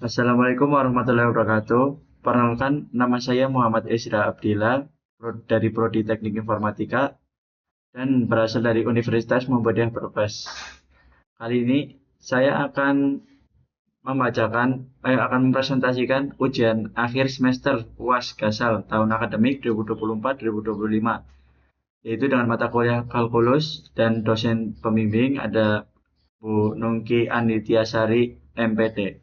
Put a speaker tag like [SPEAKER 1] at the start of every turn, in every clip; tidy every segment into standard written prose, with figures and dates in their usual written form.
[SPEAKER 1] Assalamualaikum warahmatullahi wabarakatuh. Perkenalkan, nama saya Muhammad Ezra Abdillah dari Prodi Teknik Informatika dan berasal dari Universitas Muhammadiyah Brebes. Kali ini saya akan mempresentasikan ujian akhir semester UAS Gasal tahun akademik 2024-2025, yaitu dengan mata kuliah kalkulus dan dosen pembimbing ada Bu Nungki Andityasari MPD.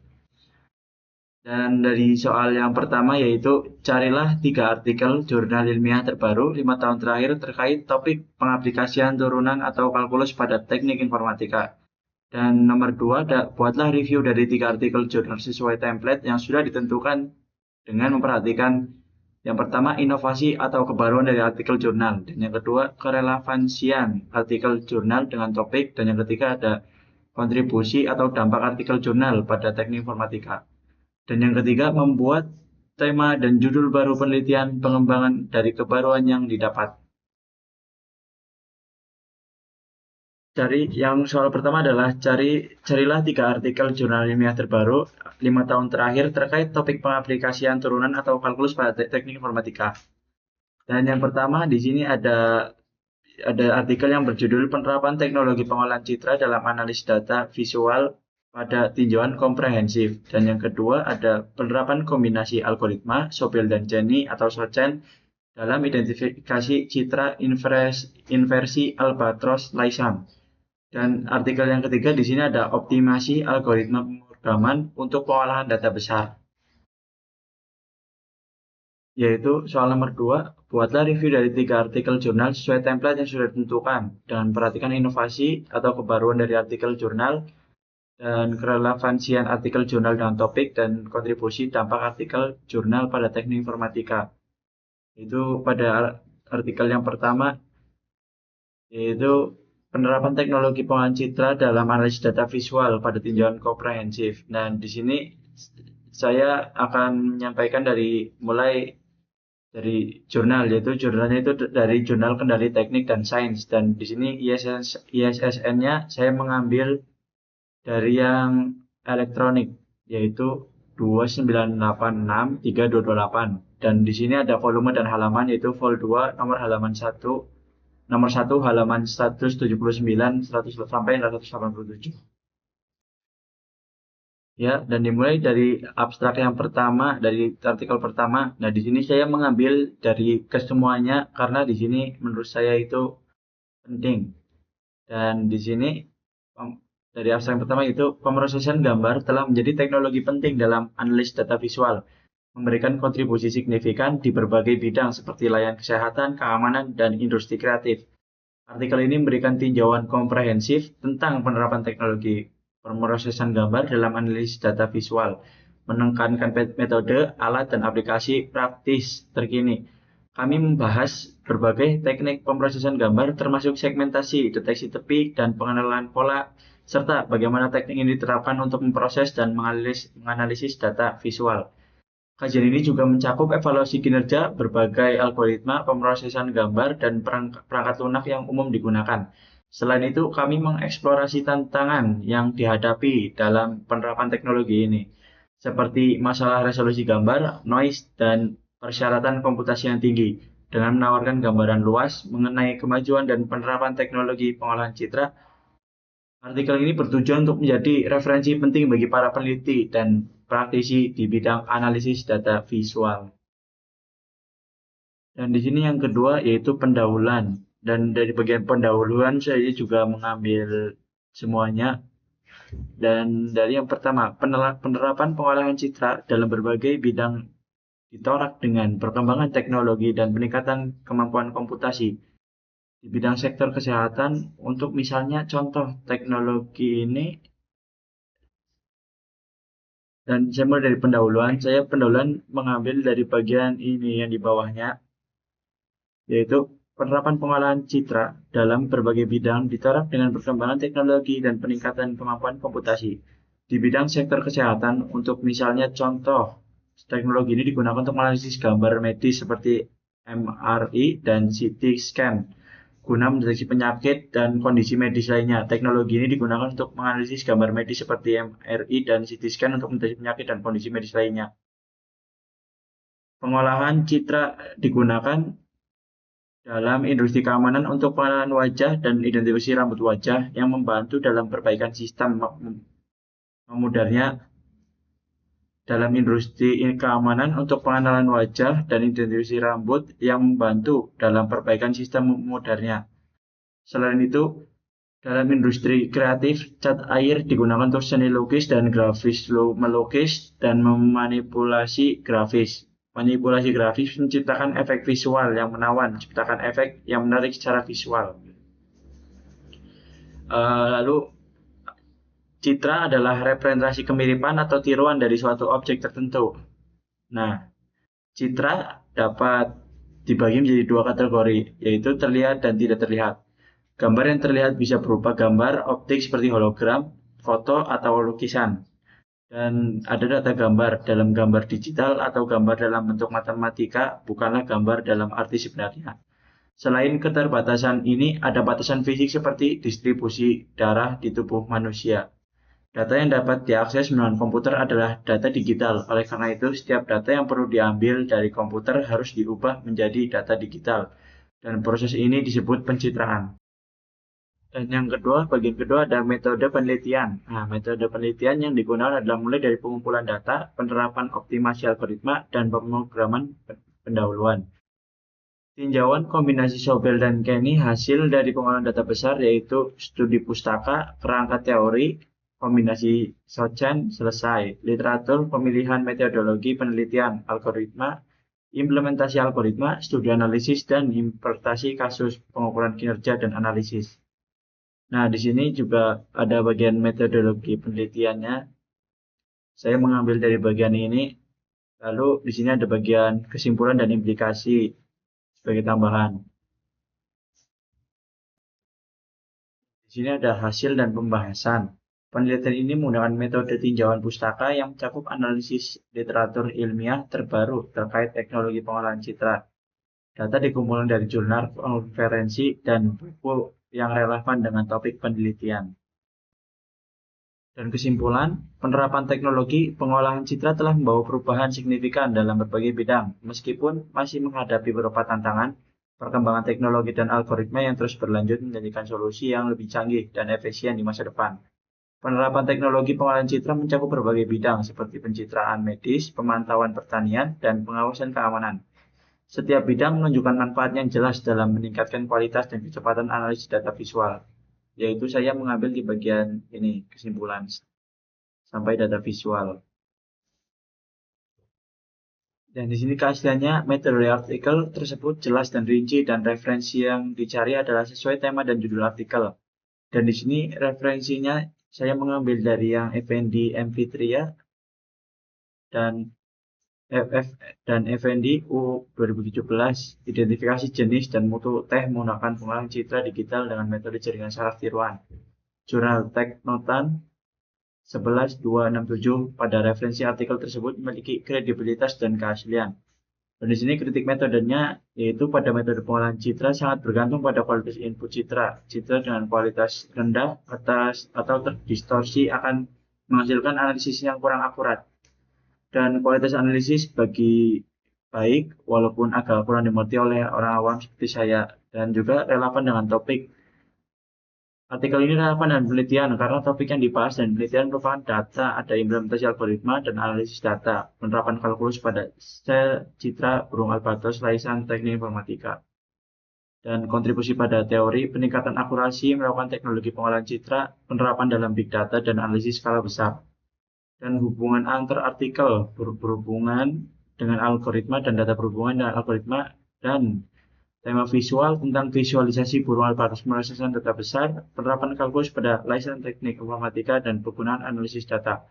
[SPEAKER 1] Dan dari soal yang pertama yaitu carilah 3 artikel jurnal ilmiah terbaru 5 tahun terakhir terkait topik pengaplikasian turunan atau kalkulus pada teknik informatika. Dan nomor 2, buatlah review dari 3 artikel jurnal sesuai template yang sudah ditentukan dengan memperhatikan yang pertama inovasi atau kebaruan dari artikel jurnal, dan yang kedua kerelevansian artikel jurnal dengan topik, dan yang ketiga ada kontribusi atau dampak artikel jurnal pada teknik informatika. Dan yang ketiga, membuat tema dan judul baru penelitian pengembangan dari kebaruan yang didapat. Soal pertama adalah carilah 3 artikel jurnal ilmiah terbaru 5 tahun terakhir terkait topik pengaplikasian turunan atau kalkulus pada teknik informatika. Dan yang pertama di sini ada artikel yang berjudul Penerapan Teknologi Pengolahan Citra dalam Analisis Data Visual pada Tinjauan Komprehensif. Dan yang kedua ada penerapan kombinasi algoritma Sobel dan Jenny atau SOCHEN dalam identifikasi citra inversi Albatros Laisam. Dan artikel yang ketiga di sini ada optimasi algoritma pemrograman untuk pengolahan data besar. Yaitu soal nomor 2, buatlah review dari 3 artikel jurnal sesuai template yang sudah ditentukan dan perhatikan inovasi atau kebaruan dari artikel jurnal dan kerelevansian artikel jurnal dengan topik dan kontribusi dampak artikel jurnal pada teknik informatika. Itu pada artikel yang pertama, yaitu penerapan teknologi pengolahan citra dalam analisis data visual pada tinjauan komprehensif. Dan di sini saya akan menyampaikan dari jurnal, yaitu jurnalnya itu dari Jurnal Kendali Teknik dan Sains, dan di sini ISSN-nya saya mengambil dari yang elektronik, yaitu 2986328, dan di sini ada volume dan halaman, yaitu vol 2 nomor 1 halaman 179 100 sampai 187. Ya, dan dimulai dari abstrak yang pertama, dari artikel pertama. Nah, di sini saya mengambil dari kesemuanya karena di sini menurut saya itu penting. Dan di sini dari abstrak yang pertama itu pemrosesan gambar telah menjadi teknologi penting dalam analisis data visual, memberikan kontribusi signifikan di berbagai bidang seperti layanan kesehatan, keamanan, dan industri kreatif. Artikel ini memberikan tinjauan komprehensif tentang penerapan teknologi pemrosesan gambar dalam analisis data visual, menekankan metode, alat, dan aplikasi praktis terkini. Kami membahas berbagai teknik pemrosesan gambar termasuk segmentasi, deteksi tepi, dan pengenalan pola, serta bagaimana teknik ini diterapkan untuk memproses dan menganalisis data visual. Kajian ini juga mencakup evaluasi kinerja berbagai algoritma pemrosesan gambar dan perangkat lunak yang umum digunakan. Selain itu, kami mengeksplorasi tantangan yang dihadapi dalam penerapan teknologi ini, seperti masalah resolusi gambar, noise, dan persyaratan komputasi yang tinggi, dengan menawarkan gambaran luas mengenai kemajuan dan penerapan teknologi pengolahan citra. Artikel ini bertujuan untuk menjadi referensi penting bagi para peneliti dan praktisi di bidang analisis data visual. Dan di sini yang kedua yaitu pendahuluan. Dan dari bagian pendahuluan saya juga mengambil semuanya. Dan dari yang pertama, penerapan pengolahan citra dalam berbagai bidang ditorak dengan perkembangan teknologi dan peningkatan kemampuan komputasi. Di bidang sektor kesehatan, untuk misalnya contoh teknologi ini, dan saya mulai dari pendahuluan. Saya pendahuluan mengambil dari bagian ini yang di bawahnya, yaitu penerapan pengolahan citra dalam berbagai bidang diterap dengan perkembangan teknologi dan peningkatan kemampuan komputasi. Di bidang sektor kesehatan, untuk misalnya contoh, teknologi ini digunakan untuk menganalisis gambar medis seperti MRI dan CT scan. guna mendeteksi penyakit dan kondisi medis lainnya. Teknologi ini digunakan untuk menganalisis gambar medis seperti MRI dan CT scan untuk mendeteksi penyakit dan kondisi medis lainnya. Pengolahan citra digunakan dalam industri keamanan untuk pengenalan wajah dan identifikasi rambut wajah yang membantu dalam perbaikan sistem memudarnya dalam industri keamanan untuk pengenalan wajah dan identifikasi rambut yang membantu dalam perbaikan sistem memudarnya. Selain itu, dalam industri kreatif, cat air digunakan untuk seni lukis dan grafis melukis dan memanipulasi grafis. Manipulasi grafis menciptakan efek visual yang menawan, menciptakan efek yang menarik secara visual. Lalu, citra adalah representasi kemiripan atau tiruan dari suatu objek tertentu. Nah, citra dapat dibagi menjadi dua kategori, yaitu terlihat dan tidak terlihat. Gambar yang terlihat bisa berupa gambar optik seperti hologram, foto, atau lukisan. Dan ada data gambar dalam gambar digital atau gambar dalam bentuk matematika, bukanlah gambar dalam arti sebenarnya. Selain keterbatasan ini, ada batasan fisik seperti distribusi darah di tubuh manusia. Data yang dapat diakses menggunakan komputer adalah data digital. Oleh karena itu, setiap data yang perlu diambil dari komputer harus diubah menjadi data digital. Dan proses ini disebut pencitraan. Dan yang kedua, bagian kedua ada metode penelitian. Nah, metode penelitian yang digunakan adalah mulai dari pengumpulan data, penerapan optimasi algoritma, dan pemrograman pendahuluan. Tinjauan kombinasi Sobel dan Kenny hasil dari pengolahan data besar yaitu studi pustaka, kerangka teori, kombinasi Shouchen, selesai. Literatur, pemilihan metodologi penelitian, algoritma, implementasi algoritma, studi analisis, dan interpretasi kasus pengukuran kinerja dan analisis. Nah, di sini juga ada bagian metodologi penelitiannya. Saya mengambil dari bagian ini. Lalu di sini ada bagian kesimpulan dan implikasi sebagai tambahan. Di sini ada hasil dan pembahasan. Penelitian ini menggunakan metode tinjauan pustaka yang mencakup analisis literatur ilmiah terbaru terkait teknologi pengolahan citra. Data dikumpulkan dari jurnal, konferensi, dan buku yang relevan dengan topik penelitian. Dan kesimpulan, penerapan teknologi pengolahan citra telah membawa perubahan signifikan dalam berbagai bidang, meskipun masih menghadapi beberapa tantangan. Perkembangan teknologi dan algoritma yang terus berlanjut menjadikan solusi yang lebih canggih dan efisien di masa depan. Penerapan teknologi pengolahan citra mencakup berbagai bidang seperti pencitraan medis, pemantauan pertanian, dan pengawasan keamanan. Setiap bidang menunjukkan manfaat yang jelas dalam meningkatkan kualitas dan kecepatan analisis data visual. Yaitu saya mengambil di bagian ini, kesimpulan sampai data visual. Dan di sini keasliannya metode artikel tersebut jelas dan rinci dan referensi yang dicari adalah sesuai tema dan judul artikel. Dan di sini referensinya saya mengambil dari yang Effendi M-Fitria dan FF dan Effendi U 2017, identifikasi jenis dan mutu teh menggunakan pengolahan citra digital dengan metode jaringan saraf tiruan. Jurnal Teknotan 11267. Pada referensi artikel tersebut memiliki kredibilitas dan keaslian. Dan di sini kritik metodenya yaitu pada metode pengolahan citra sangat bergantung pada kualitas input citra. Citra dengan kualitas rendah atau terdistorsi akan menghasilkan analisis yang kurang akurat. Dan kualitas analisis bagi baik walaupun agak kurang dimengerti oleh orang awam seperti saya dan juga relevan dengan topik. Artikel ini relevan dengan penelitian karena topik yang dibahas dan penelitian merupakan data, ada implementasi algoritma dan analisis data, penerapan kalkulus pada sel citra burung albatros, laisan teknik informatika. Dan kontribusi pada teori, peningkatan akurasi, melakukan teknologi pengolahan citra, penerapan dalam big data dan analisis skala besar. Dan hubungan antar artikel berhubungan dengan algoritma dan data berhubungan dengan algoritma dan tema visual tentang visualisasi burung albatros merasakan data besar, penerapan kalkulus pada laisan teknik informatika dan penggunaan analisis data.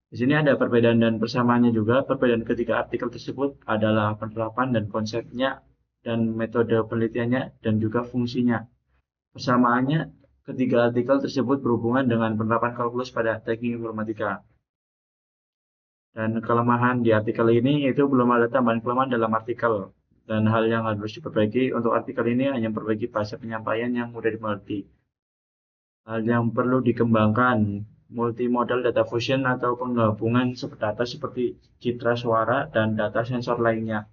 [SPEAKER 1] Di sini ada perbedaan dan persamaannya juga. Perbedaan ketiga artikel tersebut adalah penerapan dan konsepnya dan metode penelitiannya dan juga fungsinya. Persamaannya, ketiga artikel tersebut berhubungan dengan penerapan kalkulus pada teknik informatika. Dan kelemahan di artikel ini yaitu belum ada tambahan kelemahan dalam artikel. Dan hal yang harus diperbaiki untuk artikel ini hanya memperbaiki bahasa penyampaian yang mudah dimengerti. Hal yang perlu dikembangkan, multimodal data fusion atau penggabungan data seperti citra suara dan data sensor lainnya.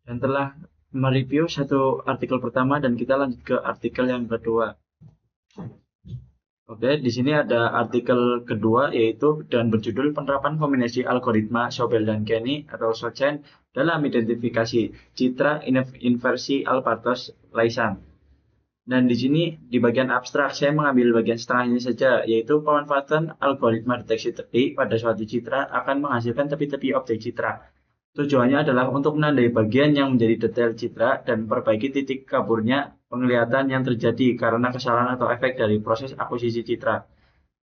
[SPEAKER 1] Dan telah mereview satu artikel pertama dan kita lanjut ke artikel yang kedua. Oke, di sini ada artikel kedua yaitu dan berjudul penerapan kombinasi algoritma Sobel dan Kenny atau SOCHEN dalam identifikasi citra inversi Albartos-Laisan. Dan di sini di bagian abstrak saya mengambil bagian setengahnya saja, yaitu pemanfaatan algoritma deteksi tepi pada suatu citra akan menghasilkan tepi-tepi objek citra. Tujuannya adalah untuk menandai bagian yang menjadi detail citra dan memperbaiki titik kaburnya penglihatan yang terjadi karena kesalahan atau efek dari proses akuisisi citra.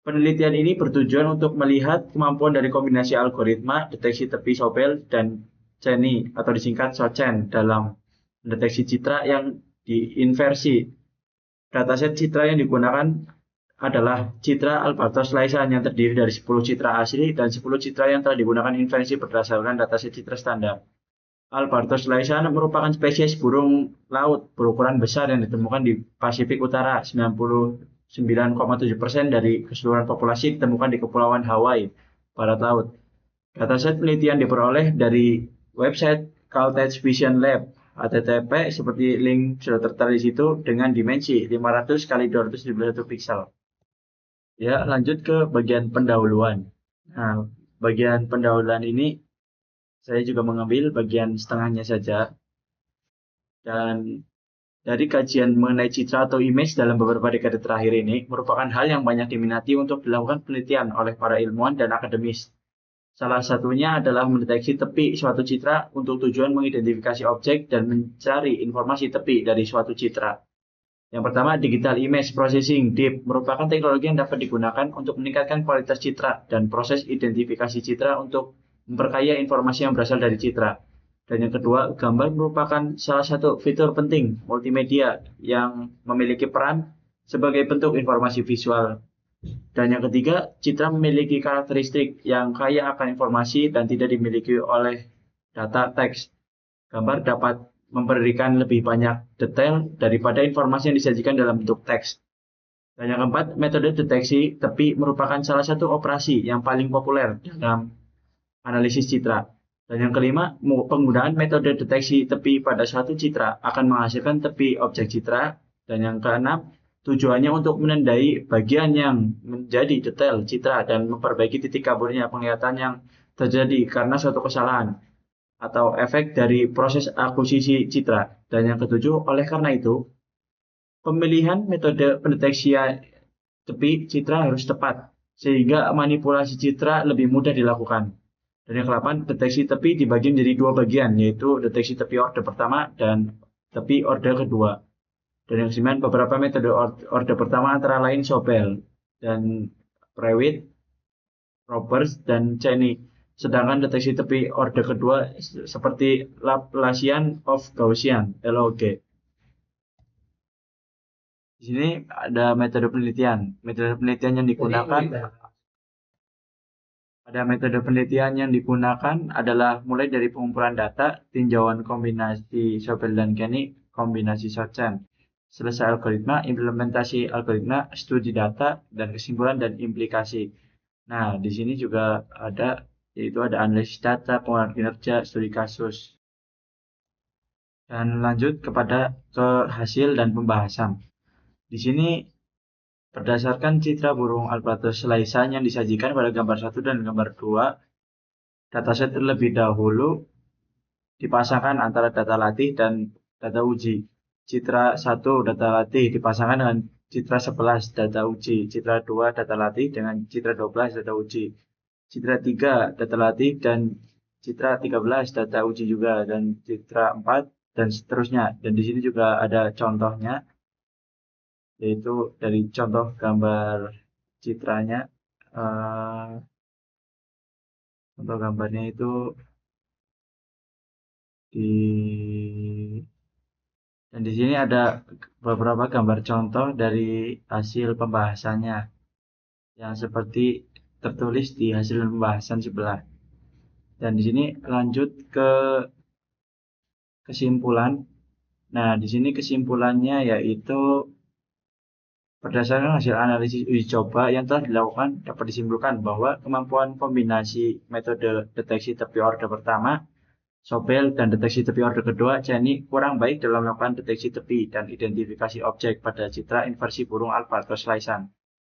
[SPEAKER 1] Penelitian ini bertujuan untuk melihat kemampuan dari kombinasi algoritma deteksi tepi Sobel dan Kenny atau disingkat SOCHEN dalam mendeteksi citra yang diinversi. Dataset citra yang digunakan adalah citra Albartos-Laisan yang terdiri dari 10 citra asli dan 10 citra yang telah digunakan inversi berdasarkan dataset citra standar. Albartos-Laisan merupakan spesies burung laut berukuran besar yang ditemukan di Pasifik Utara. 99,7% dari keseluruhan populasi ditemukan di Kepulauan Hawaii, Barat Laut. Dataset penelitian diperoleh dari website Caltech Vision Lab. HTTP seperti link sudah tertera di situ dengan dimensi 500 x 271 piksel. Ya, lanjut ke bagian pendahuluan. Nah, bagian pendahuluan ini saya juga mengambil bagian setengahnya saja. Dan dari kajian mengenai citra atau image dalam beberapa dekade terakhir ini merupakan hal yang banyak diminati untuk dilakukan penelitian oleh para ilmuwan dan akademis. Salah satunya adalah mendeteksi tepi suatu citra untuk tujuan mengidentifikasi objek dan mencari informasi tepi dari suatu citra. Yang pertama, digital image processing (DIP) merupakan teknologi yang dapat digunakan untuk meningkatkan kualitas citra dan proses identifikasi citra untuk memperkaya informasi yang berasal dari citra. Dan yang kedua, gambar merupakan salah satu fitur penting multimedia yang memiliki peran sebagai bentuk informasi visual. Dan yang ketiga, citra memiliki karakteristik yang kaya akan informasi dan tidak dimiliki oleh data teks. Gambar dapat memberikan lebih banyak detail daripada informasi yang disajikan dalam bentuk teks. Dan yang keempat, metode deteksi tepi merupakan salah satu operasi yang paling populer dalam analisis citra. Dan yang kelima, penggunaan metode deteksi tepi pada suatu citra akan menghasilkan tepi objek citra. Dan yang keenam, tujuannya untuk menandai bagian yang menjadi detail citra dan memperbaiki titik kaburnya penglihatan yang terjadi karena suatu kesalahan atau efek dari proses akuisisi citra. Dan yang ketujuh, oleh karena itu, pemilihan metode pendeteksian tepi citra harus tepat, sehingga manipulasi citra lebih mudah dilakukan. Dan yang ke-8, deteksi tepi dibagi menjadi dua bagian, yaitu deteksi tepi orde pertama dan tepi orde kedua. Dan yang ke-9, beberapa metode orde pertama antara lain Sobel dan Prewitt, Roberts, dan Cheney. Sedangkan deteksi tepi orde kedua seperti Laplacian of Gaussian (LOG). Di sini ada metode penelitian. Metode penelitian yang digunakan adalah mulai dari pengumpulan data, tinjauan kombinasi Sobel dan Kenny, kombinasi SOCHEN, selesai algoritma, implementasi algoritma, studi data, dan kesimpulan dan implikasi. Nah, di sini juga ada, yaitu ada analisis data, penguatan kinerja, studi kasus. Dan lanjut kepada ke hasil dan pembahasan. Di sini berdasarkan citra burung Albartos-Laisan yang disajikan pada gambar 1 dan gambar 2, dataset terlebih dahulu dipasangkan antara data latih dan data uji. Citra 1 data latih dipasangkan dengan citra 11 data uji. Citra 2 data latih dengan citra 12 data uji. Citra 3 data latih dan citra 13 data uji juga, dan citra 4 dan seterusnya. Dan di sini juga ada contohnya, yaitu dari contoh gambar citranya. Contoh gambarnya itu dan di sini ada beberapa gambar contoh dari hasil pembahasannya yang seperti tertulis di hasil pembahasan sebelah. Dan di sini lanjut ke kesimpulan. Nah, di sini kesimpulannya yaitu berdasarkan hasil analisis uji coba yang telah dilakukan, dapat disimpulkan bahwa kemampuan kombinasi metode deteksi tepi orde pertama, Sobel, dan deteksi tepi orde kedua, Jenny, kurang baik dalam melakukan deteksi tepi dan identifikasi objek pada citra inversi burung albatros laisan,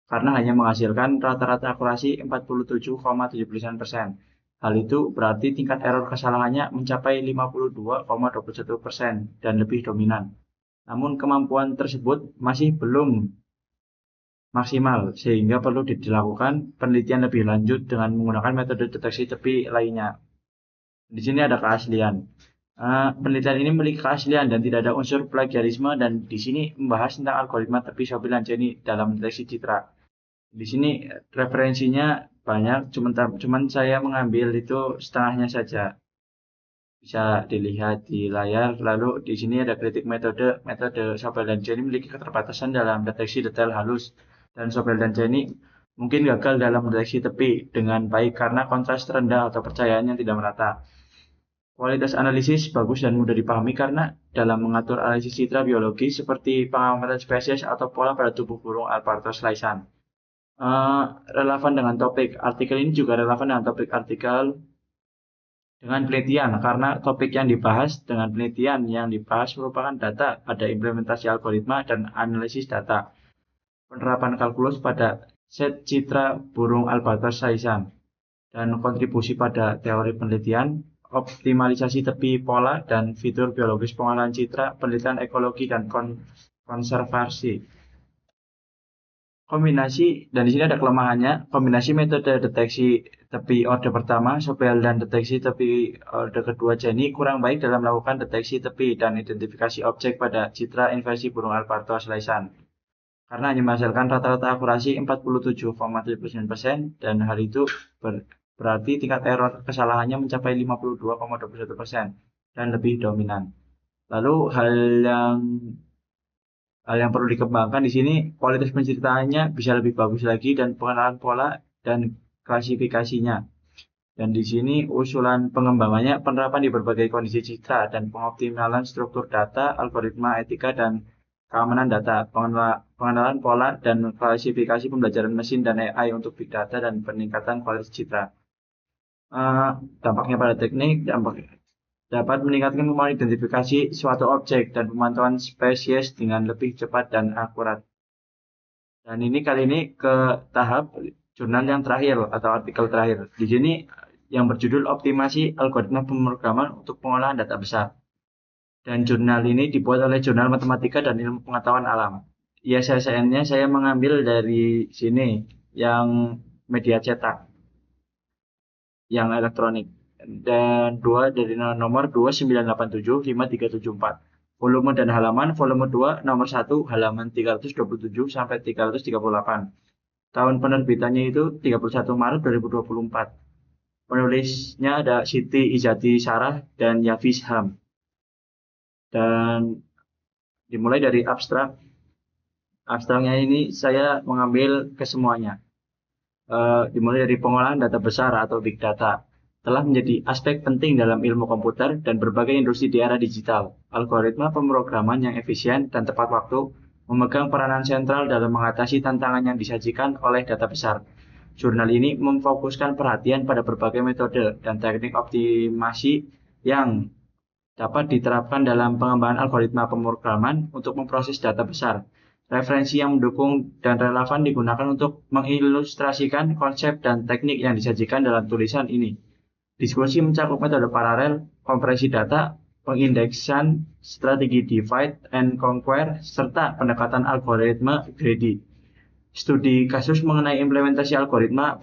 [SPEAKER 1] karena hanya menghasilkan rata-rata akurasi 47,79%. Hal itu berarti tingkat error kesalahannya mencapai 52,21% dan lebih dominan. Namun kemampuan tersebut masih belum maksimal, sehingga perlu dilakukan penelitian lebih lanjut dengan menggunakan metode deteksi tepi lainnya. Di sini ada keaslian. Penelitian ini memiliki keaslian dan tidak ada unsur plagiarisme, dan di sini membahas tentang algoritma tepi Sobel dan Jenny dalam deteksi citra. Di sini referensinya banyak, cuman saya mengambil itu setengahnya saja. Bisa dilihat di layar. Lalu di sini ada kritik metode Sobel dan Jenny memiliki keterbatasan dalam deteksi detail halus, dan Sobel dan Jenny mungkin gagal dalam deteksi tepi dengan baik karena kontras rendah atau percayaan yang tidak merata. Kualitas analisis bagus dan mudah dipahami karena dalam mengatur analisis citra biologi seperti pengamatan spesies atau pola pada tubuh burung albatros laisan. Relevan dengan topik artikel ini juga relevan dengan topik artikel dengan penelitian, karena topik yang dibahas dengan penelitian yang dibahas merupakan data pada implementasi algoritma dan analisis data, penerapan kalkulus pada set citra burung albatros laisan, dan kontribusi pada teori penelitian, optimalisasi tepi pola, dan fitur biologis pengolahan citra, penelitian ekologi, dan konservasi. Kombinasi, dan di sini ada kelemahannya, kombinasi metode deteksi tepi orde pertama, Sobel, dan deteksi tepi orde kedua, Jenny, kurang baik dalam melakukan deteksi tepi dan identifikasi objek pada citra inversi burung albatros laisan, karena hanya menghasilkan rata-rata akurasi 47,79%, dan hal itu berarti tingkat error kesalahannya mencapai 52,21% dan lebih dominan. Lalu hal yang perlu dikembangkan di sini, kualitas penceritaannya bisa lebih bagus lagi, dan pengenalan pola dan klasifikasinya. Dan di sini usulan pengembangannya, penerapan di berbagai kondisi citra dan pengoptimalan struktur data, algoritma etika dan keamanan data, pengenalan pola dan klasifikasi pembelajaran mesin dan AI untuk big data, dan peningkatan kualitas citra. Dampaknya pada teknik, dapat meningkatkan kemampuan identifikasi suatu objek dan pemantauan spesies dengan lebih cepat dan akurat. Dan ini kali ini ke tahap jurnal yang terakhir atau artikel terakhir. Di sini yang berjudul Optimasi Algoritma Pemrograman untuk Pengolahan Data Besar. Dan jurnal ini dibuat oleh Jurnal Matematika dan Ilmu Pengetahuan Alam. ISSN-nya saya mengambil dari sini, yang media cetak, yang elektronik. Dan dari nomor 2987-5374. Volume dan halaman, volume 2, nomor 1, halaman 327 sampai 338. Tahun penerbitannya itu 31 Maret 2024. Penulisnya ada Siti Izati Sarah dan Yafis Ham. Dan dimulai dari abstrak. Abstraknya ini saya mengambil kesemuanya. Dimulai dari pengolahan data besar atau big data telah menjadi aspek penting dalam ilmu komputer dan berbagai industri di era digital. Algoritma pemrograman yang efisien dan tepat waktu memegang peranan sentral dalam mengatasi tantangan yang disajikan oleh data besar. Jurnal ini memfokuskan perhatian pada berbagai metode dan teknik optimasi yang dapat diterapkan dalam pengembangan algoritma pemrograman untuk memproses data besar. Referensi yang mendukung dan relevan digunakan untuk mengilustrasikan konsep dan teknik yang disajikan dalam tulisan ini. Diskusi mencakup metode paralel, kompresi data, pengindeksan, strategi divide and conquer, serta pendekatan algoritma greedy. Studi kasus mengenai implementasi algoritma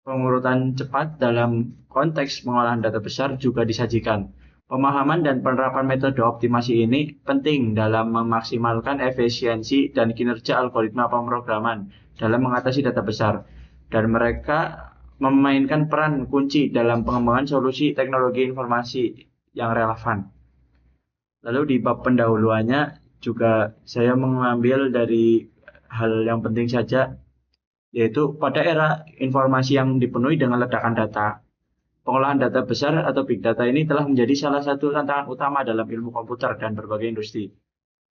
[SPEAKER 1] pengurutan cepat dalam konteks pengolahan data besar juga disajikan. Pemahaman dan penerapan metode optimasi ini penting dalam memaksimalkan efisiensi dan kinerja algoritma pemrograman dalam mengatasi data besar, dan mereka memainkan peran kunci dalam pengembangan solusi teknologi informasi yang relevan. Lalu di bab pendahuluannya juga saya mengambil dari hal yang penting saja, yaitu pada era informasi yang dipenuhi dengan ledakan data, Pengolahan data besar atau big data ini telah menjadi salah satu tantangan utama dalam ilmu komputer dan berbagai industri.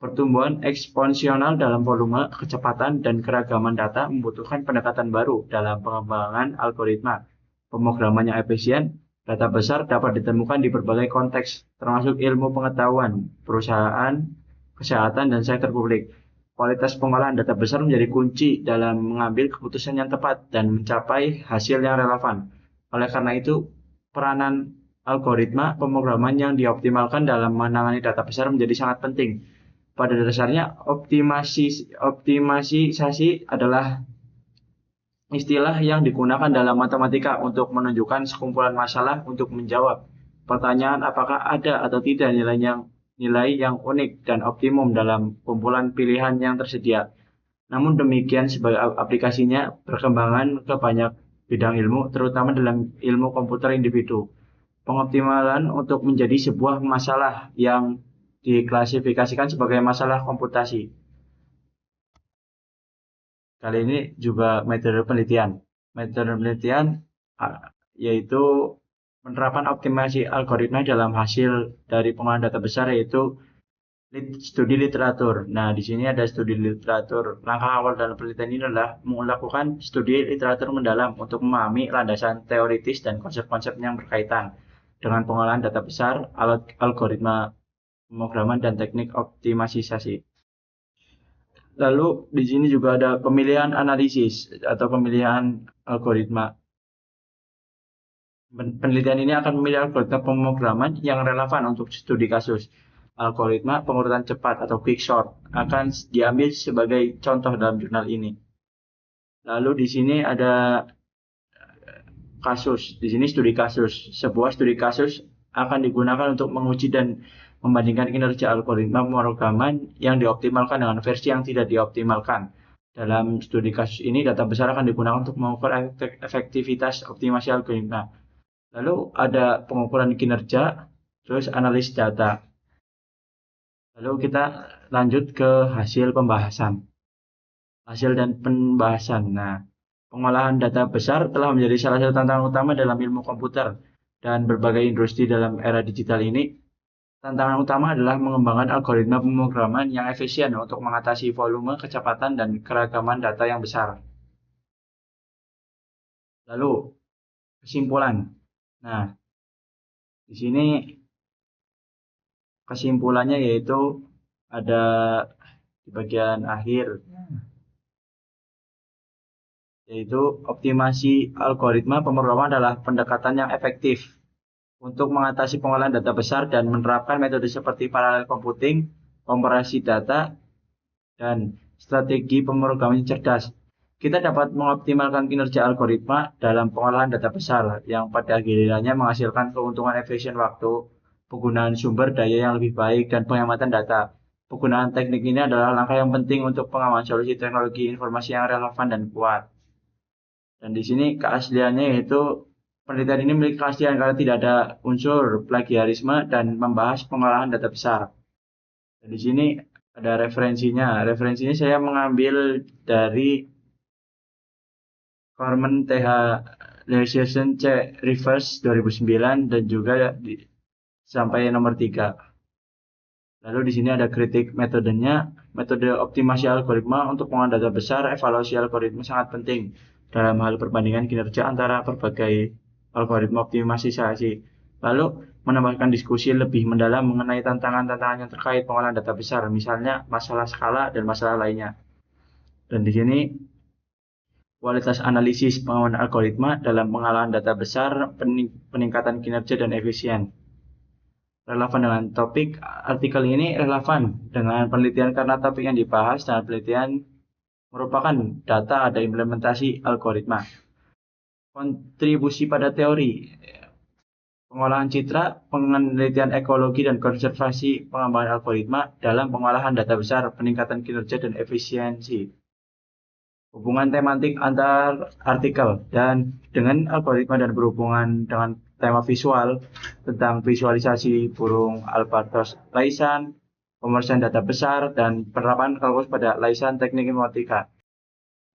[SPEAKER 1] Pertumbuhan eksponensial dalam volume, kecepatan, dan keragaman data membutuhkan pendekatan baru dalam pengembangan algoritma. Pemrograman yang efisien, data besar dapat ditemukan di berbagai konteks, termasuk ilmu pengetahuan, perusahaan, kesehatan, dan sektor publik. Kualitas pengolahan data besar menjadi kunci dalam mengambil keputusan yang tepat dan mencapai hasil yang relevan. Oleh karena itu, peranan algoritma pemrograman yang dioptimalkan dalam menangani data besar menjadi sangat penting. Pada dasarnya, optimalisasi adalah istilah yang digunakan dalam matematika untuk menunjukkan sekumpulan masalah untuk menjawab pertanyaan apakah ada atau tidak nilai yang unik dan optimum dalam kumpulan pilihan yang tersedia. Namun demikian, sebagai aplikasinya berkembangan ke banyak bidang ilmu, terutama dalam ilmu komputer individu. Pengoptimalan untuk menjadi sebuah masalah yang diklasifikasikan sebagai masalah komputasi. Kali ini juga metode penelitian. Metode penelitian yaitu penerapan optimasi algoritma dalam hasil dari pengolahan data besar, yaitu studi literatur. Nah, di sini ada studi literatur. Langkah awal dalam penelitian ini adalah melakukan studi literatur mendalam untuk memahami landasan teoritis dan konsep-konsep yang berkaitan dengan pengolahan data besar, algoritma pemrograman, dan teknik optimalisasi. Lalu di sini juga ada pemilihan analisis atau pemilihan algoritma. Penelitian ini akan memilih algoritma pemrograman yang relevan untuk studi kasus. Algoritma pengurutan cepat atau quick sort akan diambil sebagai contoh dalam jurnal ini. Lalu di sini ada kasus. Di sini studi kasus. Sebuah studi kasus akan digunakan untuk menguji dan membandingkan kinerja algoritma pemrograman yang dioptimalkan dengan versi yang tidak dioptimalkan. Dalam studi kasus ini, data besar akan digunakan untuk mengukur efektivitas optimasi algoritma. Lalu ada pengukuran kinerja, terus analisis data. Lalu kita lanjut ke hasil pembahasan. Hasil dan pembahasan. Nah, pengolahan data besar telah menjadi salah satu tantangan utama dalam ilmu komputer dan berbagai industri dalam era digital ini. Tantangan utama adalah mengembangkan algoritma pemrograman yang efisien untuk mengatasi volume, kecepatan, dan keragaman data yang besar. Lalu, kesimpulan. Nah, di sini kesimpulannya yaitu ada di bagian akhir, yaitu optimasi algoritma pemrograman adalah pendekatan yang efektif untuk mengatasi pengolahan data besar dan menerapkan metode seperti parallel computing, komparasi data, dan strategi pemrograman cerdas. Kita dapat mengoptimalkan kinerja algoritma dalam pengolahan data besar yang pada gilirannya menghasilkan keuntungan efisien waktu, penggunaan sumber daya yang lebih baik, dan penghematan data. Penggunaan teknik ini adalah langkah yang penting untuk pengembangan solusi teknologi informasi yang relevan dan kuat. Dan di sini keasliannya yaitu penelitian ini memiliki keaslian karena tidak ada unsur plagiarisme dan membahas pengolahan data besar. Dan di sini ada referensinya. Referensinya saya mengambil dari Cormen TH Legislation C Reverse 2009 dan juga sampai nomor 3. Lalu di sini ada kritik metodenya. Metode optimasi algoritma untuk pengolahan data besar, evaluasi algoritma sangat penting dalam hal perbandingan kinerja antara berbagai algoritma optimalisasi. Lalu menambahkan diskusi lebih mendalam mengenai tantangan-tantangan yang terkait pengolahan data besar, misalnya masalah skala dan masalah lainnya. Dan di sini kualitas analisis pengembangan algoritma dalam pengolahan data besar, peningkatan kinerja dan efisien. Relevan dengan topik, artikel ini relevan dengan penelitian karena topik yang dibahas dan penelitian merupakan data ada implementasi algoritma. Kontribusi pada teori, pengolahan citra, penelitian ekologi dan konservasi pengembangan algoritma dalam pengolahan data besar, peningkatan kinerja dan efisiensi. Hubungan tematik antar artikel dan dengan algoritma dan berhubungan dengan tema visual tentang visualisasi burung albatros Laysan, pemeriksaan data besar, dan penerapan kalkulus pada Laysan teknik informatika.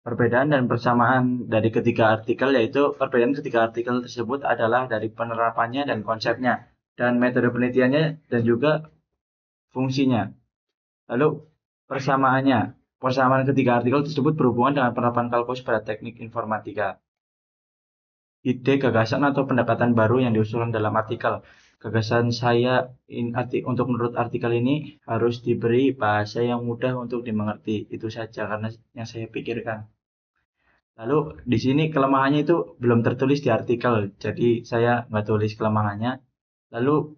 [SPEAKER 1] Perbedaan dan persamaan dari ketiga artikel yaitu perbedaan ketiga artikel tersebut adalah dari penerapannya dan konsepnya, dan metode penelitiannya dan juga fungsinya. Lalu persamaannya, persamaan ketiga artikel tersebut berhubungan dengan penerapan kalkulus pada teknik informatika. Ide, gagasan, atau pendekatan baru yang diusulkan dalam artikel. Gagasan saya untuk menurut artikel ini harus diberi bahasa yang mudah untuk dimengerti. Itu saja karena yang saya pikirkan. Lalu di sini kelemahannya itu belum tertulis di artikel, jadi saya nggak tulis kelemahannya. Lalu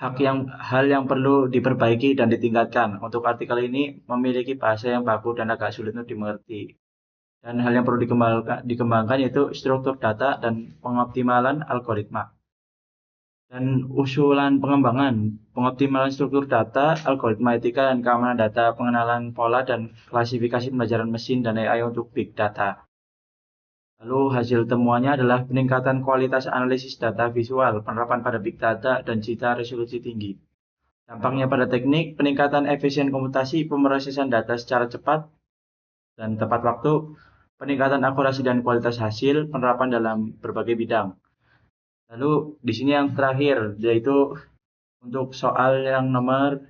[SPEAKER 1] hal yang perlu diperbaiki dan ditingkatkan. Untuk artikel ini memiliki bahasa yang baku dan agak sulit untuk dimengerti. Dan hal yang perlu dikembangkan yaitu struktur data dan pengoptimalan algoritma. Dan usulan pengembangan, pengoptimalan struktur data, algoritma etika dan keamanan data, pengenalan pola dan klasifikasi pembelajaran mesin dan AI untuk big data. Lalu hasil temuannya adalah peningkatan kualitas analisis data visual, penerapan pada big data, dan cita resolusi tinggi. Dampaknya pada teknik, peningkatan efisien komputasi, pemrosesan data secara cepat dan tepat waktu, peningkatan akurasi dan kualitas hasil, penerapan dalam berbagai bidang. Lalu di sini yang terakhir, yaitu untuk soal yang nomor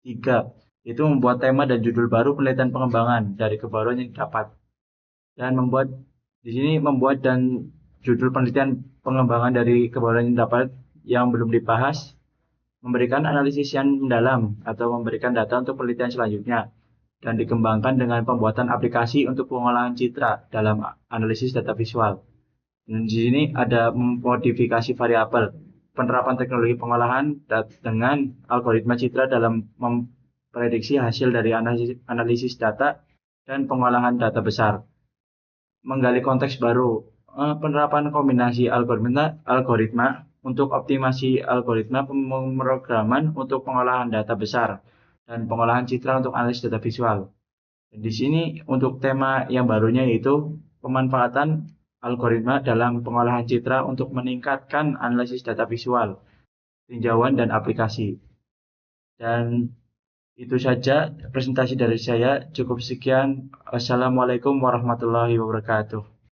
[SPEAKER 1] 3, itu membuat tema dan judul baru penelitian pengembangan dari kebaruan yang didapat. Dan membuat dan judul penelitian pengembangan dari kebaruan yang dapat yang belum dibahas, memberikan analisis yang mendalam atau memberikan data untuk penelitian selanjutnya, dan dikembangkan dengan pembuatan aplikasi untuk pengolahan citra dalam analisis data visual. Dan di sini ada modifikasi variabel, penerapan teknologi pengolahan dengan algoritma citra dalam memprediksi hasil dari analisis data dan pengolahan data besar. Menggali konteks baru, penerapan kombinasi algoritma untuk optimasi algoritma pemrograman untuk pengolahan data besar dan pengolahan citra untuk analisis data visual. Dan di sini untuk tema yang barunya yaitu pemanfaatan algoritma dalam pengolahan citra untuk meningkatkan analisis data visual, tinjauan dan aplikasi. Dan itu saja presentasi dari saya. Cukup sekian. Wassalamualaikum warahmatullahi wabarakatuh.